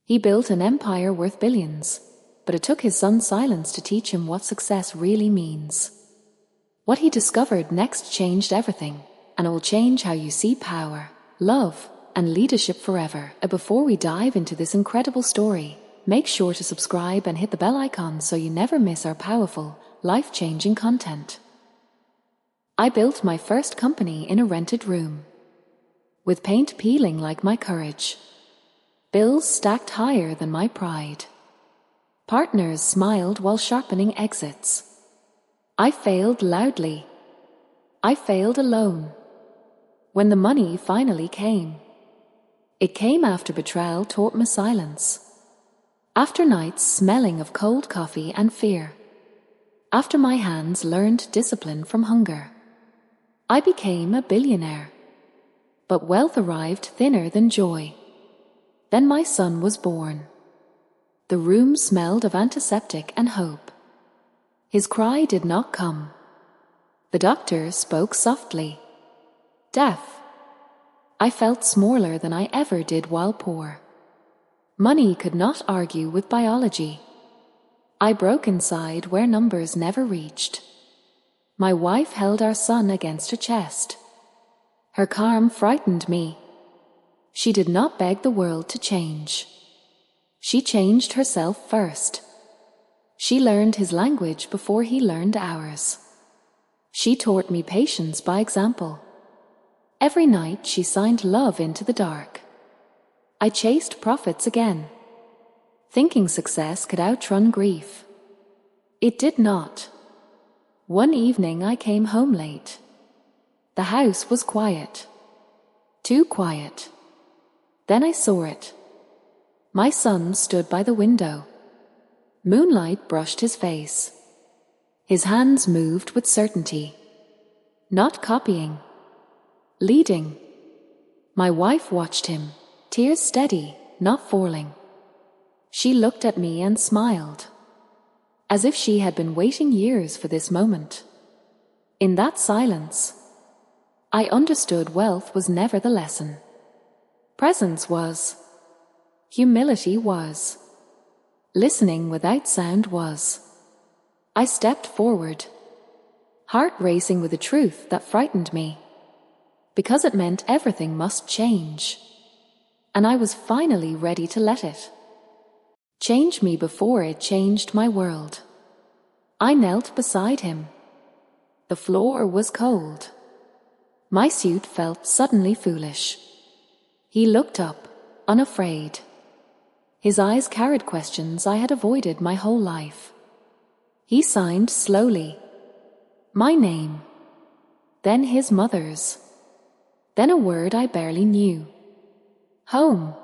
He built an empire worth billions, but it took his son's silence to teach him what success really means. What he discovered next changed everything, and it will change how you see power, love, and leadership forever. Before we dive into this incredible story, make sure to subscribe and hit the bell icon so you never miss our powerful, life-changing content. I built my first company in a rented room, with paint peeling like my courage, bills stacked higher than my pride. Partners smiled while sharpening exits. I failed loudly. I failed alone. When the money finally came, it came after betrayal taught me silence. After nights smelling of cold coffee and fear. After my hands learned discipline from hunger. I became a billionaire. But wealth arrived thinner than joy. Then my son was born. The room smelled of antiseptic and hope. His cry did not come. The doctor spoke softly. Death. I felt smaller than I ever did while poor. Money could not argue with biology. I broke inside where numbers never reached. My wife held our son against her chest. Her calm frightened me. She did not beg the world to change. She changed herself first. She learned his language before he learned ours. She taught me patience by example. Every night she signed love into the dark. I chased profits again, thinking success could outrun grief. It did not. One evening I came home late. The house was quiet. Too quiet. Then I saw it. My son stood by the window. Moonlight brushed his face. His hands moved with certainty. Not copying. Leading. My wife watched him, tears steady, not falling. She looked at me and smiled, as if she had been waiting years for this moment. In that silence, I understood wealth was never the lesson. Presence was. Humility was. Listening without sound was. I stepped forward, heart racing with a truth that frightened me, because it meant everything must change, and I was finally ready to let it change me before it changed my world. I knelt beside him. The floor was cold. My suit felt suddenly foolish. He looked up, unafraid. His eyes carried questions I had avoided my whole life. He signed slowly. My name. Then his mother's. Then a word I barely knew. Home.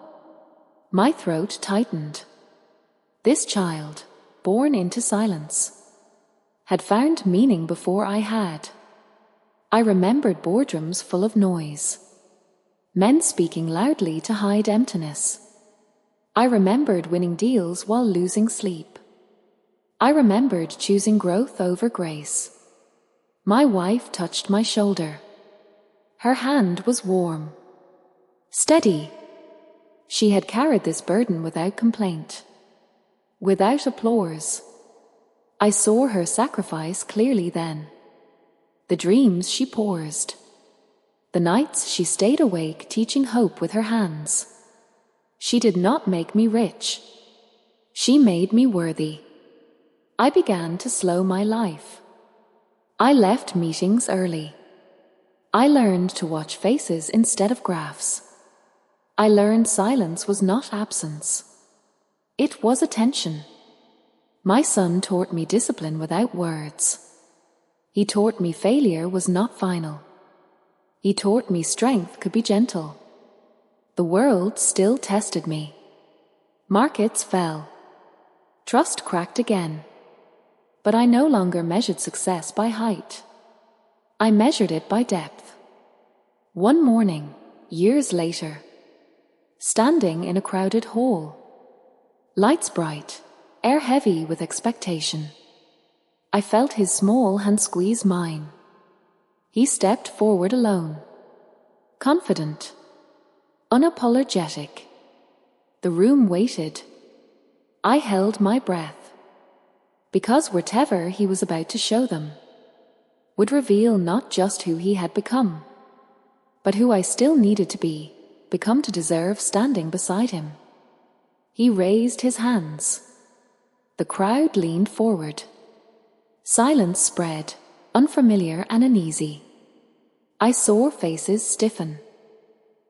My throat tightened. This child, born into silence, had found meaning before I had. I remembered boardrooms full of noise. Men speaking loudly to hide emptiness. I remembered winning deals while losing sleep. I remembered choosing growth over grace. My wife touched my shoulder. Her hand was warm. Steady. She had carried this burden without complaint. Without applause. I saw her sacrifice clearly then. The dreams she paused. The nights she stayed awake teaching hope with her hands. She did not make me rich. She made me worthy. I began to slow my life. I left meetings early. I learned to watch faces instead of graphs. I learned silence was not absence. It was attention. My son taught me discipline without words. He taught me failure was not final. He taught me strength could be gentle. The world still tested me. Markets fell. Trust cracked again. But I no longer measured success by height. I measured it by depth. One morning, years later, standing in a crowded hall, lights bright, air heavy with expectation, I felt his small hand squeeze mine. He stepped forward alone, confident, unapologetic. The room waited. I held my breath, because whatever he was about to show them would reveal not just who he had become, but who I still needed to become to deserve standing beside him. He raised his hands. The crowd leaned forward. Silence spread, unfamiliar and uneasy. I saw faces stiffen,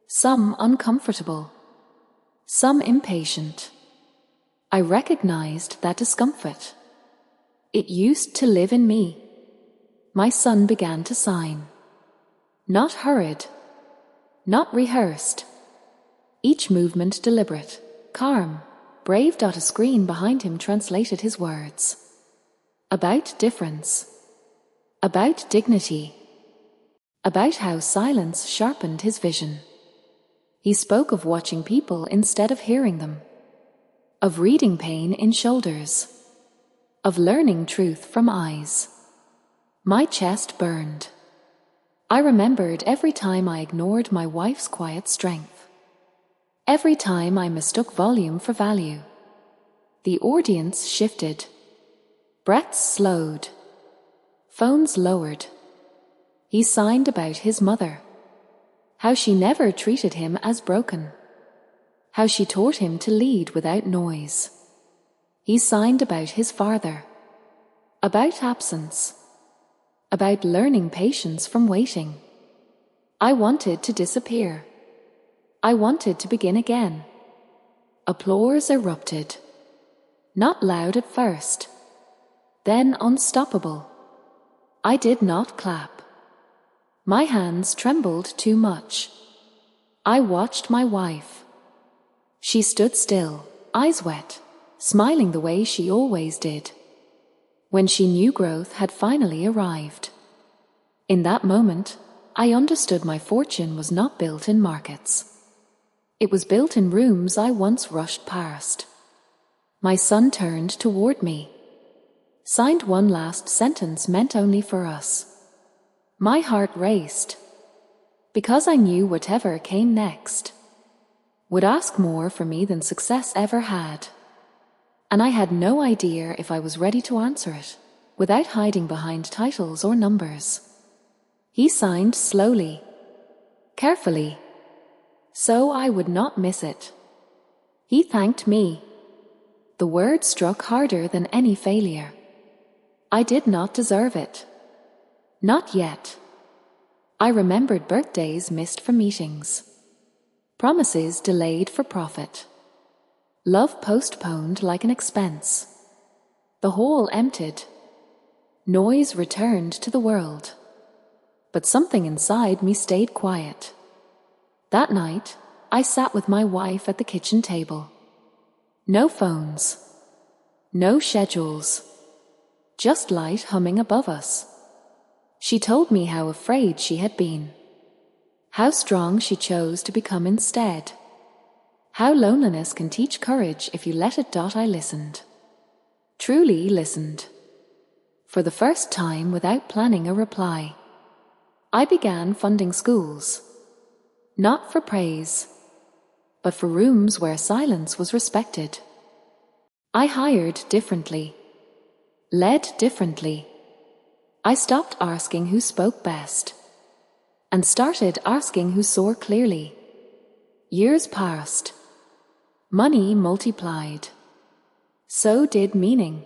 some uncomfortable, some impatient. I recognized that discomfort. It used to live in me. My son began to sign. Not hurried, not rehearsed. Each movement deliberate, calm, brave. A screen behind him translated his words. About difference, about dignity, about how silence sharpened his vision. He spoke of watching people instead of hearing them, of reading pain in shoulders, of learning truth from eyes. My chest burned. I remembered every time I ignored my wife's quiet strength, every time I mistook volume for value. The audience shifted. Breaths slowed. Phones lowered. He signed about his mother, how she never treated him as broken, how she taught him to lead without noise. He signed about his father, about absence, about learning patience from waiting. I wanted to disappear. I wanted to begin again. Applause erupted. Not loud at first, then unstoppable. I did not clap. My hands trembled too much. I watched my wife. She stood still, eyes wet, smiling the way she always did, when she knew growth had finally arrived. In that moment, I understood my fortune was not built in markets. It was built in rooms I once rushed past. My son turned toward me, signed one last sentence meant only for us. My heart raced, because I knew whatever came next would ask more for me than success ever had. And I had no idea if I was ready to answer it, without hiding behind titles or numbers. He signed slowly, carefully, so I would not miss it. He thanked me. The word struck harder than any failure. I did not deserve it. Not yet. I remembered birthdays missed for meetings, promises delayed for profit, love postponed like an expense. The hall emptied. Noise returned to the world. But something inside me stayed quiet. That night, I sat with my wife at the kitchen table. No phones, no schedules, just light humming above us. She told me how afraid she had been, how strong she chose to become instead, how loneliness can teach courage if you let it. I listened, truly listened. For the first time, without planning a reply, I began funding schools, not for praise, but for rooms where silence was respected. I hired differently, led differently. I stopped asking who spoke best and started asking who saw clearly. Years passed. Money multiplied. So did meaning.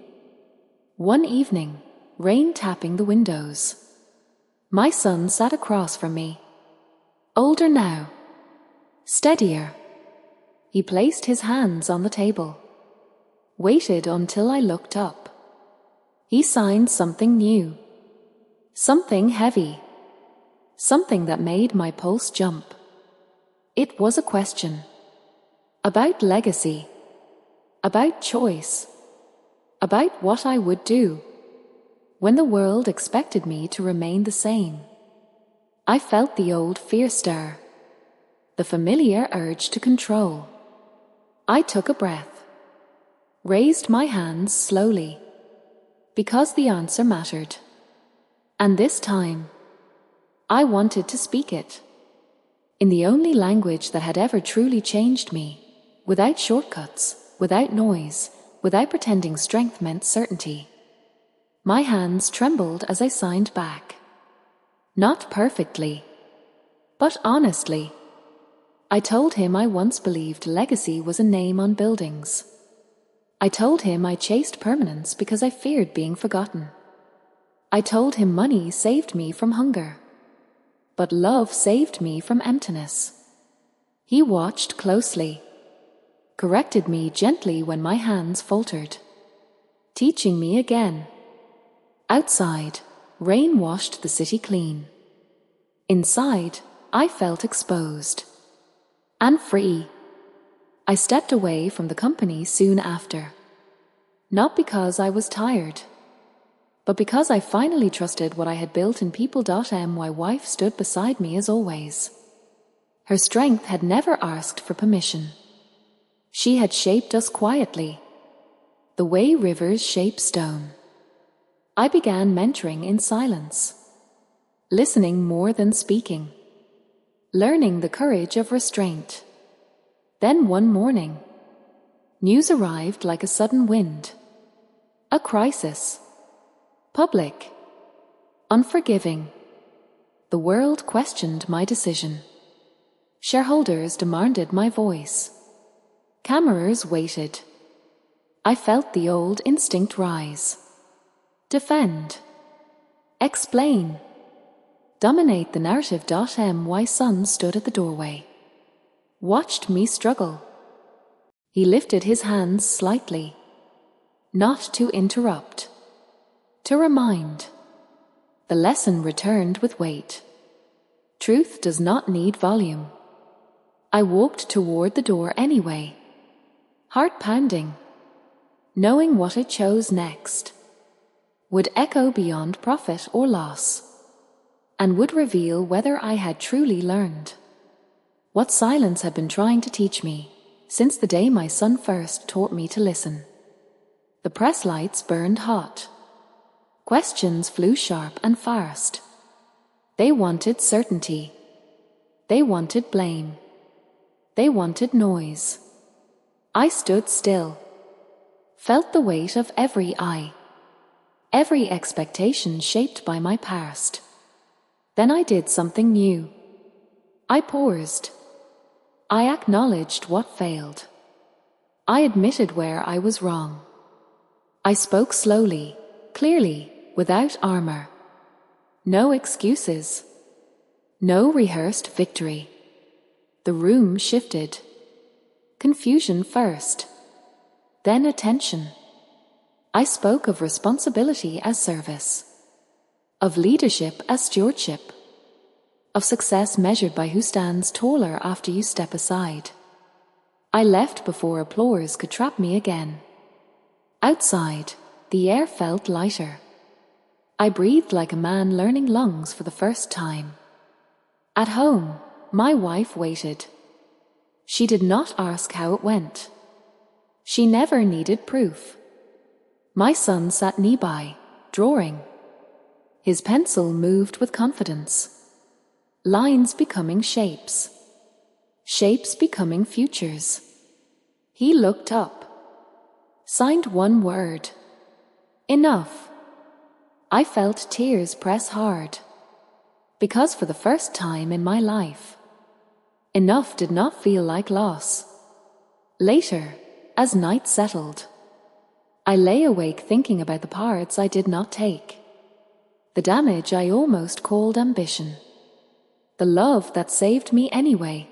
One evening, rain tapping the windows. My son sat across from me. Older now, steadier. He placed his hands on the table, waited until I looked up. He signed something new, something heavy, something that made my pulse jump. It was a question about legacy, about choice, about what I would do when the world expected me to remain the same. I felt the old fear stir, the familiar urge to control. I took a breath, raised my hands slowly, because the answer mattered. And this time, I wanted to speak it, in the only language that had ever truly changed me, without shortcuts, without noise, without pretending strength meant certainty. My hands trembled as I signed back. Not perfectly, but honestly. I told him I once believed legacy was a name on buildings. I told him I chased permanence because I feared being forgotten. I told him money saved me from hunger, but love saved me from emptiness. He watched closely, corrected me gently when my hands faltered, teaching me again. Outside, rain washed the city clean. Inside, I felt exposed and free. I stepped away from the company soon after, not because I was tired, but because I finally trusted what I had built in people. My wife stood beside me as always. Her strength had never asked for permission. She had shaped us quietly, the way rivers shape stone. I began mentoring in silence, listening more than speaking, learning the courage of restraint. Then one morning, news arrived like a sudden wind. A crisis. Public. Unforgiving. The world questioned my decision. Shareholders demanded my voice. Camerers waited. I felt the old instinct rise. Defend. Explain. Dominate the narrative. My son stood at the doorway, watched me struggle. He lifted his hands slightly, not to interrupt, to remind. The lesson returned with weight. Truth does not need volume. I walked toward the door anyway, heart pounding, knowing what I chose next would echo beyond profit or loss, and would reveal whether I had truly learned what silence had been trying to teach me since the day my son first taught me to listen. The press lights burned hot. Questions flew sharp and fast. They wanted certainty. They wanted blame. They wanted noise. I stood still, felt the weight of every eye, every expectation shaped by my past. Then I did something new. I paused. I acknowledged what failed. I admitted where I was wrong. I spoke slowly, clearly, without armor. No excuses. No rehearsed victory. The room shifted. Confusion first, then attention. I spoke of responsibility as service, of leadership as stewardship, of success measured by who stands taller after you step aside. I left before applause could trap me again. Outside, the air felt lighter. I breathed like a man learning lungs for the first time. At home, my wife waited. She did not ask how it went. She never needed proof. My son sat nearby, drawing. His pencil moved with confidence. Lines becoming shapes. Shapes becoming futures. He looked up. Signed one word. Enough. I felt tears press hard. Because for the first time in my life, enough did not feel like loss. Later, as night settled, I lay awake thinking about the parts I did not take, the damage I almost called ambition, the love that saved me anyway.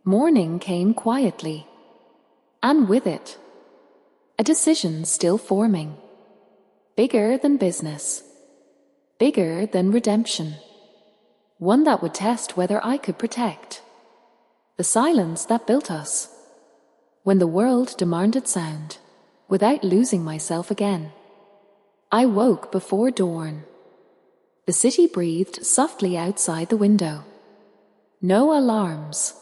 Morning came quietly, and with it, a decision still forming, bigger than business, bigger than redemption, one that would test whether I could protect the silence that built us, when the world demanded sound, without losing myself again. I woke before dawn. The city breathed softly outside the window. No alarms.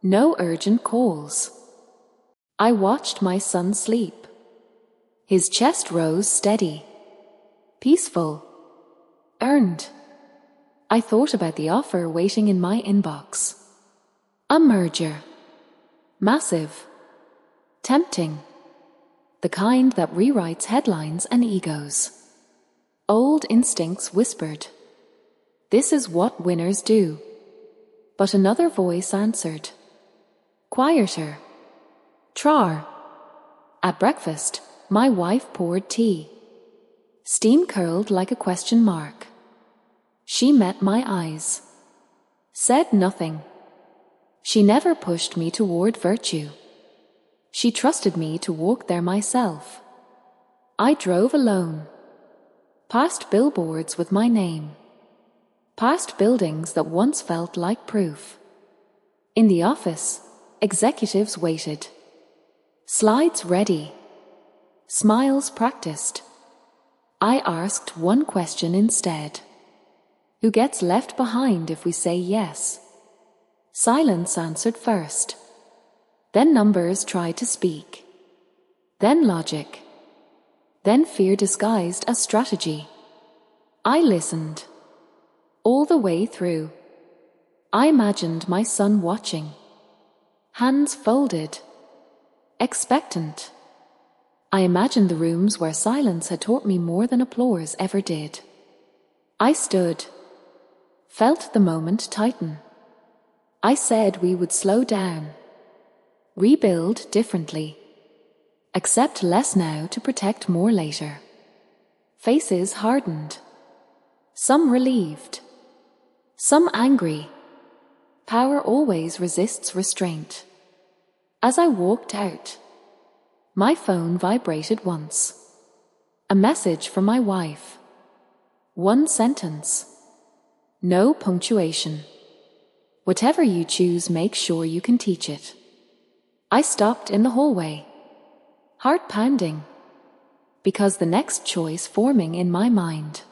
No urgent calls. I watched my son sleep. His chest rose steady. Peaceful. Earned. I thought about the offer waiting in my inbox. A merger. Massive. Tempting. The kind that rewrites headlines and egos. Old instincts whispered, "This is what winners do." But another voice answered, quieter. Trar. At breakfast, my wife poured tea. Steam curled like a question mark. She met my eyes. Said nothing. She never pushed me toward virtue. She trusted me to walk there myself. I drove alone. Past billboards with my name. Past buildings that once felt like proof. In the office, executives waited. Slides ready. Smiles practiced. I asked one question instead. Who gets left behind if we say yes? Silence answered first. Then numbers tried to speak. Then logic. Then fear disguised as strategy. I listened. All the way through. I imagined my son watching. Hands folded. Expectant. I imagined the rooms where silence had taught me more than applause ever did. I stood. Felt the moment tighten. I said we would slow down. Rebuild differently. Accept less now to protect more later. Faces hardened. Some relieved. Some angry. Power always resists restraint. As I walked out, my phone vibrated once. A message from my wife. One sentence. No punctuation. Whatever you choose, make sure you can teach it. I stopped in the hallway. Heart pounding. Because the next choice forming in my mind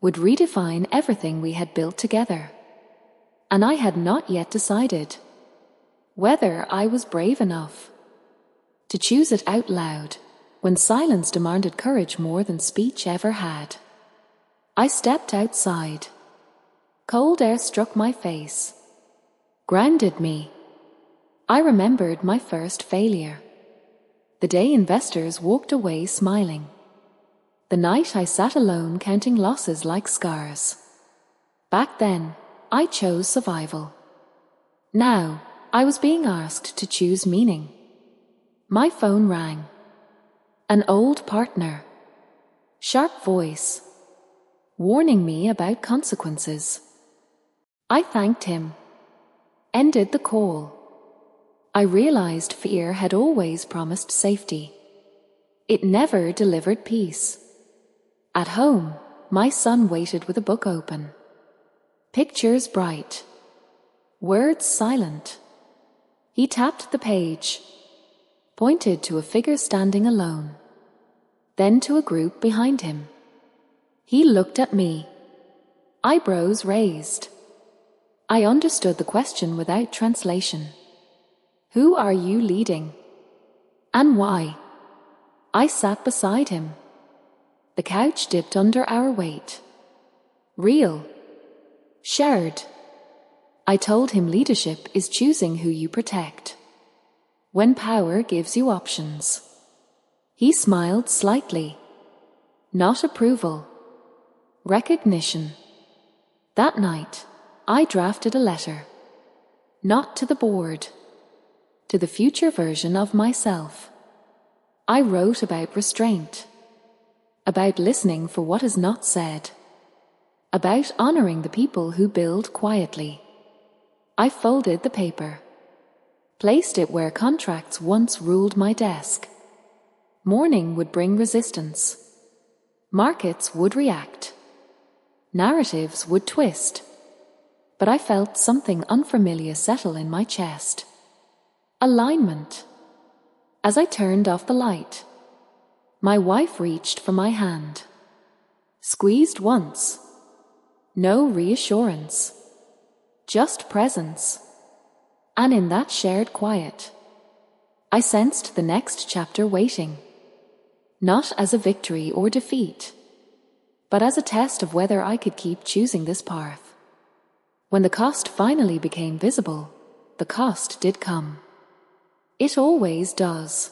would redefine everything we had built together. And I had not yet decided whether I was brave enough to choose it out loud when silence demanded courage more than speech ever had. I stepped outside. Cold air struck my face, grounded me. I remembered my first failure. The day investors walked away smiling. The night I sat alone counting losses like scars. Back then, I chose survival. Now, I was being asked to choose meaning. My phone rang. An old partner. Sharp voice. Warning me about consequences. I thanked him. Ended the call. I realized fear had always promised safety. It never delivered peace. At home, my son waited with a book open. Pictures bright. Words silent. He tapped the page. Pointed to a figure standing alone. Then to a group behind him. He looked at me. Eyebrows raised. I understood the question without translation. Who are you leading? And why? I sat beside him. The couch dipped under our weight. Real. Shared. I told him leadership is choosing who you protect. When power gives you options. He smiled slightly. Not approval. Recognition. That night, I drafted a letter. Not to the board. To the future version of myself. I wrote about restraint. About listening for what is not said. About honoring the people who build quietly. I folded the paper. Placed it where contracts once ruled my desk. Morning would bring resistance. Markets would react. Narratives would twist. But I felt something unfamiliar settle in my chest. Alignment. As I turned off the light, my wife reached for my hand. Squeezed once. No reassurance. Just presence. And in that shared quiet, I sensed the next chapter waiting. Not as a victory or defeat, but as a test of whether I could keep choosing this path. When the cost finally became visible, the cost did come. It always does.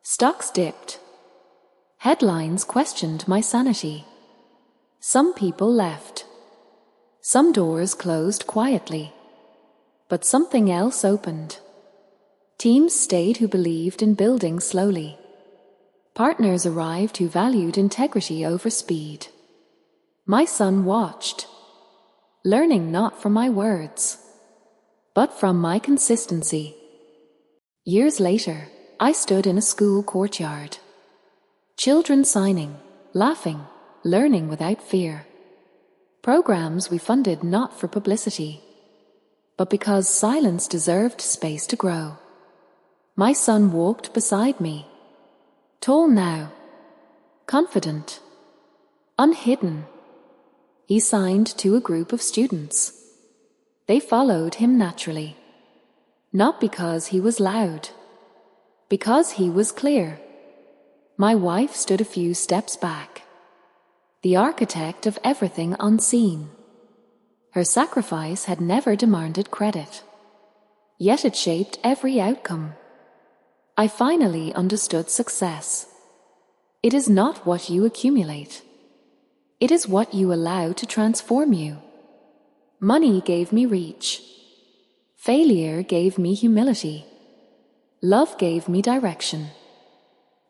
Stocks dipped. Headlines questioned my sanity. Some people left. Some doors closed quietly. But something else opened. Teams stayed who believed in building slowly. Partners arrived who valued integrity over speed. My son watched, learning not from my words, but from my consistency. Years later, I stood in a school courtyard. Children signing, laughing, learning without fear. Programs we funded not for publicity, but because silence deserved space to grow. My son walked beside me, tall now, confident, unhidden. He signed to a group of students. They followed him naturally, not because he was loud, because he was clear. My wife stood a few steps back, the architect of everything unseen. Her sacrifice had never demanded credit, yet it shaped every outcome. I finally understood success. It is not what you accumulate. It is what you allow to transform you. Money gave me reach. Failure gave me humility. Love gave me direction.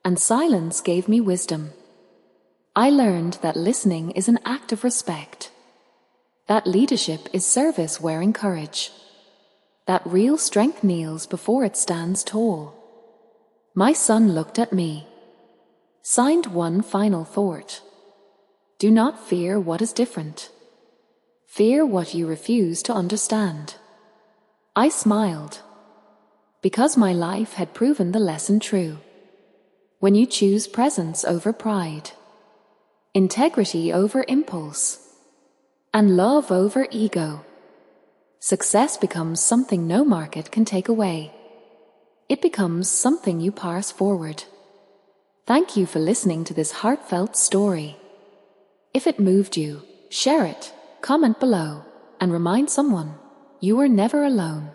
And silence gave me wisdom. I learned that listening is an act of respect. That leadership is service wearing courage. That real strength kneels before it stands tall. My son looked at me, signed one final thought. Do not fear what is different. Fear what you refuse to understand. I smiled, because my life had proven the lesson true. When you choose presence over pride, integrity over impulse, and love over ego, success becomes something no market can take away. It becomes something you pass forward. Thank you for listening to this heartfelt story. If it moved you, share it, comment below, and remind someone you are never alone.